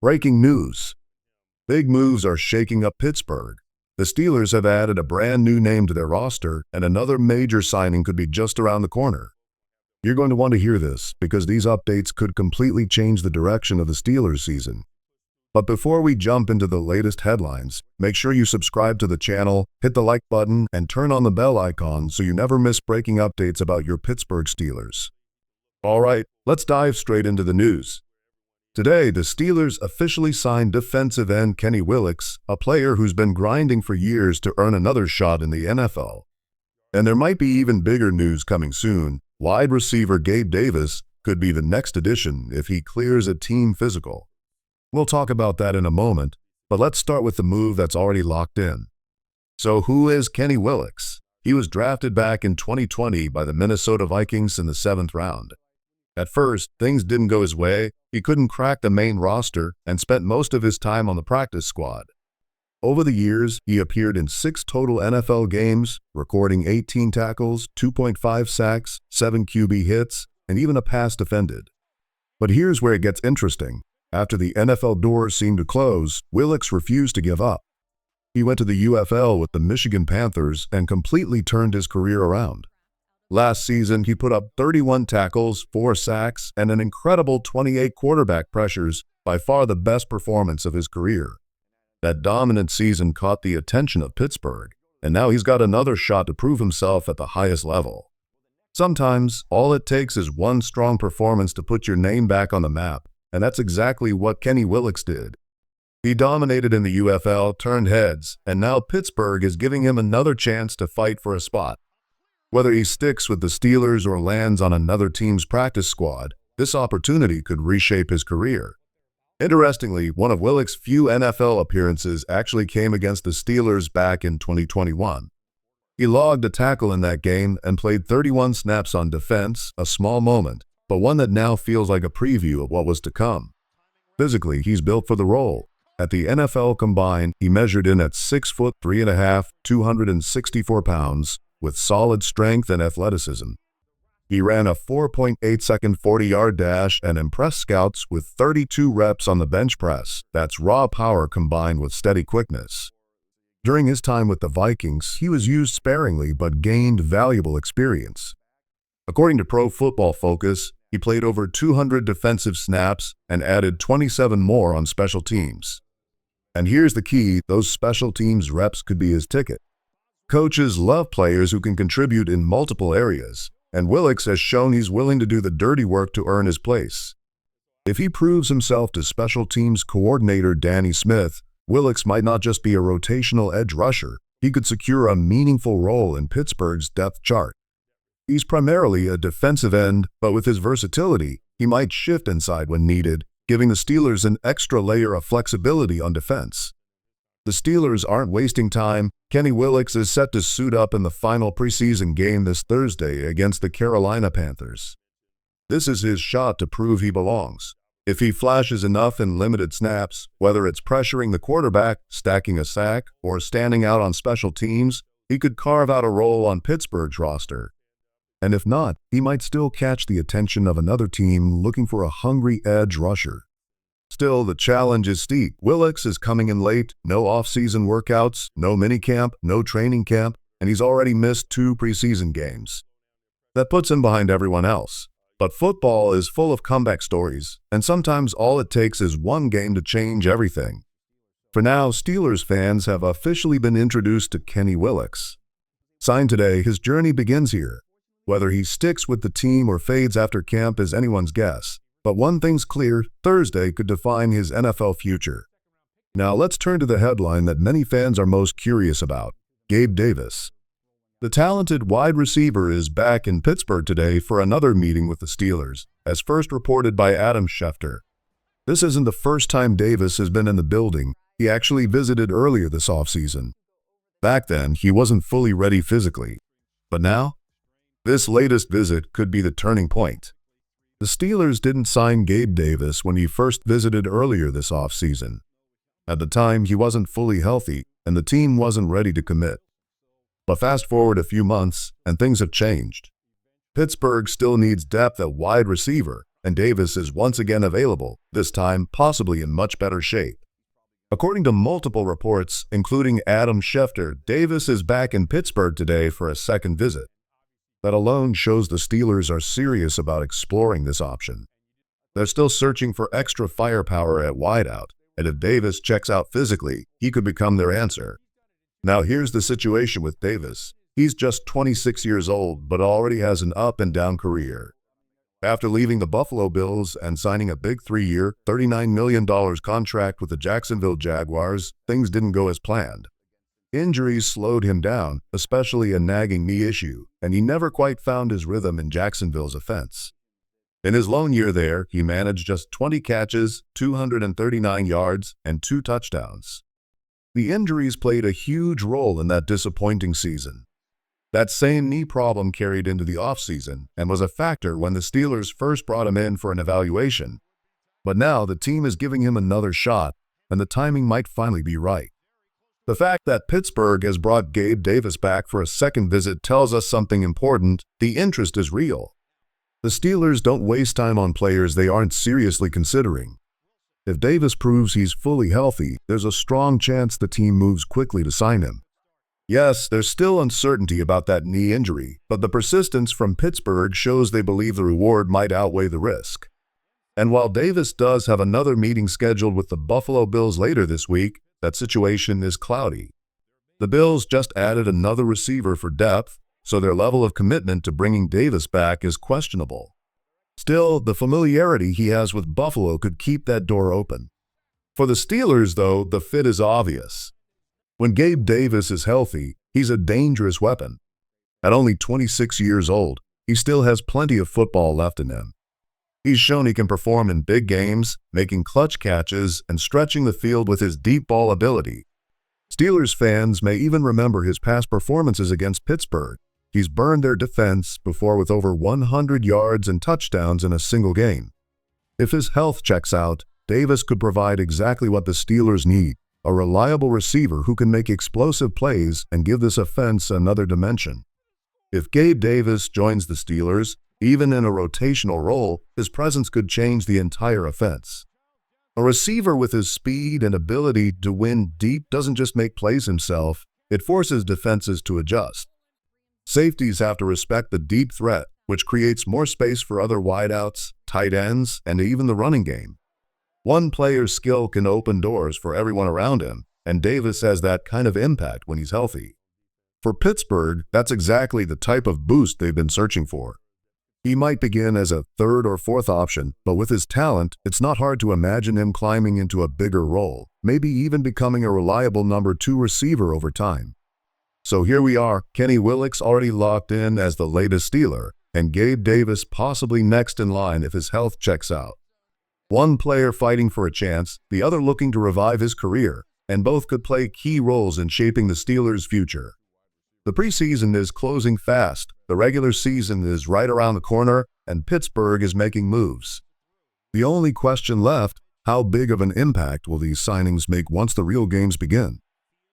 Breaking news. Big moves are shaking up Pittsburgh. The Steelers have added a brand new name to their roster, and another major signing could be just around the corner. You're going to want to hear this because these updates could completely change the direction of the Steelers season. But before we jump into the latest headlines, make sure you subscribe to the channel, hit the like button, and turn on the bell icon so you never miss breaking updates about your Pittsburgh Steelers. All right, let's dive straight into the news. Today, the Steelers officially signed defensive end Kenny Willekes, a player who's been grinding for years to earn another shot in the NFL. And there might be even bigger news coming soon. Wide receiver Gabe Davis could be the next addition if he clears a team physical. We'll talk about that in a moment, but let's start with the move that's already locked in. So who is Kenny Willekes? He was drafted back in 2020 by the Minnesota Vikings in the 7th round. At first, things didn't go his way. He couldn't crack the main roster and spent most of his time on the practice squad. Over the years, he appeared in 6 total NFL games, recording 18 tackles, 2.5 sacks, 7 QB hits, and even a pass defended. But here's where it gets interesting. After the NFL doors seemed to close, Willekes refused to give up. He went to the UFL with the Michigan Panthers and completely turned his career around. Last season, he put up 31 tackles, 4 sacks, and an incredible 28 quarterback pressures, by far the best performance of his career. That dominant season caught the attention of Pittsburgh, and now he's got another shot to prove himself at the highest level. Sometimes, all it takes is one strong performance to put your name back on the map, and that's exactly what Kenny Willekes did. He dominated in the UFL, turned heads, and now Pittsburgh is giving him another chance to fight for a spot. Whether he sticks with the Steelers or lands on another team's practice squad, this opportunity could reshape his career. Interestingly, one of Willekes' few NFL appearances actually came against the Steelers back in 2021. He logged a tackle in that game and played 31 snaps on defense, a small moment, but one that now feels like a preview of what was to come. Physically, he's built for the role. At the NFL Combine, he measured in at 6 foot 3.5, 264 pounds, with solid strength and athleticism. He ran a 4.8-second 40-yard dash and impressed scouts with 32 reps on the bench press. That's raw power combined with steady quickness. During his time with the Vikings, he was used sparingly but gained valuable experience. According to Pro Football Focus, he played over 200 defensive snaps and added 27 more on special teams. And here's the key, those special teams reps could be his ticket. Coaches love players who can contribute in multiple areas, and Willekes has shown he's willing to do the dirty work to earn his place. If he proves himself to special teams coordinator Danny Smith, Willekes might not just be a rotational edge rusher, he could secure a meaningful role in Pittsburgh's depth chart. He's primarily a defensive end, but with his versatility, he might shift inside when needed, giving the Steelers an extra layer of flexibility on defense. The Steelers aren't wasting time. Kenny Willekes is set to suit up in the final preseason game this Thursday against the Carolina Panthers. This is his shot to prove he belongs. If he flashes enough in limited snaps, whether it's pressuring the quarterback, stacking a sack, or standing out on special teams, he could carve out a role on Pittsburgh's roster. And if not, he might still catch the attention of another team looking for a hungry edge rusher. Still, the challenge is steep. Willekes is coming in late, no off-season workouts, no minicamp, no training camp, and he's already missed 2 preseason games. That puts him behind everyone else. But football is full of comeback stories, and sometimes all it takes is one game to change everything. For now, Steelers fans have officially been introduced to Kenny Willekes. Signed today, his journey begins here. Whether he sticks with the team or fades after camp is anyone's guess. But one thing's clear, Thursday could define his NFL future. Now let's turn to the headline that many fans are most curious about, Gabe Davis. The talented wide receiver is back in Pittsburgh today for another meeting with the Steelers, as first reported by Adam Schefter. This isn't the first time Davis has been in the building. He actually visited earlier this offseason. Back then, he wasn't fully ready physically. But now, this latest visit could be the turning point. The Steelers didn't sign Gabe Davis when he first visited earlier this offseason. At the time, he wasn't fully healthy, and the team wasn't ready to commit. But fast forward a few months, and things have changed. Pittsburgh still needs depth at wide receiver, and Davis is once again available, this time possibly in much better shape. According to multiple reports, including Adam Schefter, Davis is back in Pittsburgh today for a second visit. That alone shows the Steelers are serious about exploring this option. They're still searching for extra firepower at wideout, and if Davis checks out physically, he could become their answer. Now here's the situation with Davis. He's just 26 years old, but already has an up-and-down career. After leaving the Buffalo Bills and signing a big 3-year, $39 million contract with the Jacksonville Jaguars, things didn't go as planned. Injuries slowed him down, especially a nagging knee issue, and he never quite found his rhythm in Jacksonville's offense. In his lone year there, he managed just 20 catches, 239 yards, and 2 touchdowns. The injuries played a huge role in that disappointing season. That same knee problem carried into the offseason and was a factor when the Steelers first brought him in for an evaluation. But now the team is giving him another shot, and the timing might finally be right. The fact that Pittsburgh has brought Gabe Davis back for a second visit tells us something important. The interest is real. The Steelers don't waste time on players they aren't seriously considering. If Davis proves he's fully healthy, there's a strong chance the team moves quickly to sign him. Yes, there's still uncertainty about that knee injury, but the persistence from Pittsburgh shows they believe the reward might outweigh the risk. And while Davis does have another meeting scheduled with the Buffalo Bills later this week, that situation is cloudy. The Bills just added another receiver for depth, so their level of commitment to bringing Davis back is questionable. Still, the familiarity he has with Buffalo could keep that door open. For the Steelers, though, the fit is obvious. When Gabe Davis is healthy, he's a dangerous weapon. At only 26 years old, he still has plenty of football left in him. He's shown he can perform in big games, making clutch catches and stretching the field with his deep ball ability. Steelers fans may even remember his past performances against Pittsburgh. He's burned their defense before with over 100 yards and touchdowns in a single game. If his health checks out, Davis could provide exactly what the Steelers need, a reliable receiver who can make explosive plays and give this offense another dimension. If Gabe Davis joins the Steelers, even in a rotational role, his presence could change the entire offense. A receiver with his speed and ability to win deep doesn't just make plays himself, it forces defenses to adjust. Safeties have to respect the deep threat, which creates more space for other wideouts, tight ends, and even the running game. One player's skill can open doors for everyone around him, and Davis has that kind of impact when he's healthy. For Pittsburgh, that's exactly the type of boost they've been searching for. He might begin as a third or fourth option, but with his talent, it's not hard to imagine him climbing into a bigger role, maybe even becoming a reliable number 2 receiver over time. So here we are, Kenny Willicks already locked in as the latest Steeler, and Gabe Davis possibly next in line if his health checks out. One player fighting for a chance, the other looking to revive his career, and both could play key roles in shaping the Steelers' future. The preseason is closing fast, the regular season is right around the corner, and Pittsburgh is making moves. The only question left, how big of an impact will these signings make once the real games begin?